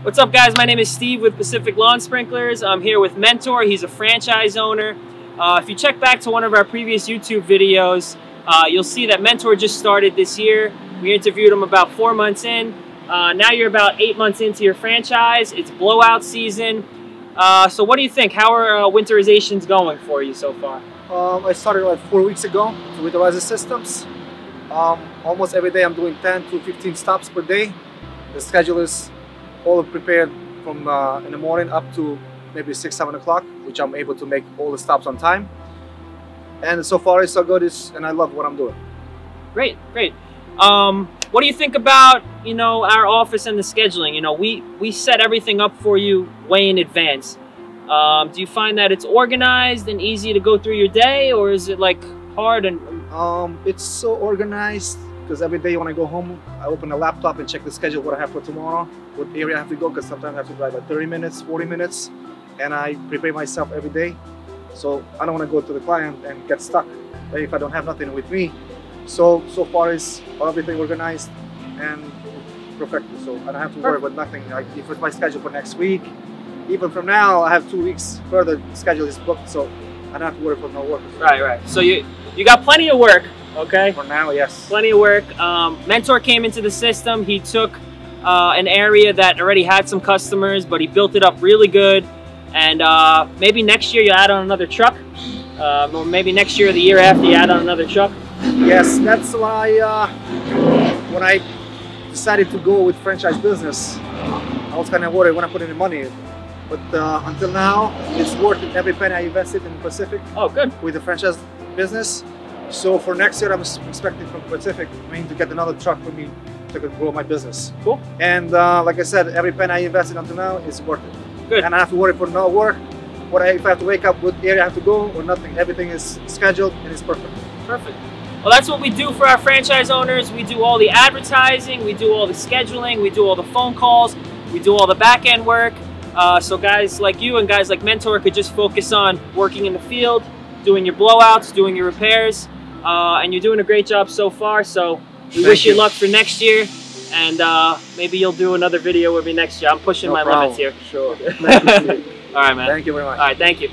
What's up, guys? My name is Steve with Pacific Lawn Sprinklers. I'm here with Mentor. He's a franchise owner. If you check back to one of our previous YouTube videos, you'll see that Mentor just started this year. We interviewed him about 4 months in. Now you're about 8 months into your franchise. It's blowout season. So what do you think? How are winterizations going for you so far? I started like 4 weeks ago to winterize the systems. Almost every day I'm doing 10 to 15 stops per day. The schedule is all prepared from in the morning up to maybe 6, 7 o'clock, which I'm able to make all the stops on time. And so far it's so good, and I love what I'm doing. Great, great. What do you think about, our office and the scheduling? We set everything up for you way in advance. Do you find that it's organized and easy to go through your day, or is it like hard? And it's so organized because every day when I go home, I open the laptop and check the schedule, what I have for tomorrow, what area I have to go, because sometimes I have to drive like 30 minutes, 40 minutes, and I prepare myself every day. So I don't want to go to the client and get stuck if I don't have nothing with me. So far is everything organized and perfected. So I don't have to worry about nothing. Like if it's my schedule for next week, even from now, I have 2 weeks further. The schedule is booked, so I don't have to worry for no work. Right. So you got plenty of work. Okay. For now, yes. Plenty of work. Mentor came into the system. He took an area that already had some customers, but he built it up really good. And maybe next year you add on another truck. Or maybe next year or the year after you add on another truck. Yes, that's why when I decided to go with franchise business, I was kind of worried when I put in the money. But until now, it's worth it. Every penny I invested in Pacific. Oh, good. With the franchise business. So for next year, I'm expecting from Pacific to get another truck for me to grow my business. Cool. And like I said, every penny I invested until now is worth it. Good. And I have to worry for no work. If I have to wake up, what area I have to go or nothing. Everything is scheduled and it's perfect. Perfect. Well, that's what we do for our franchise owners. We do all the advertising, we do all the scheduling, we do all the phone calls, we do all the back end work. So guys like you and guys like Mentor could just focus on working in the field, doing your blowouts, doing your repairs. And you're doing a great job so far, so we wish you luck for next year, and maybe you'll do another video with me next year. I'm pushing my limits here. Sure. All right, man. Thank you very much. All right, thank you.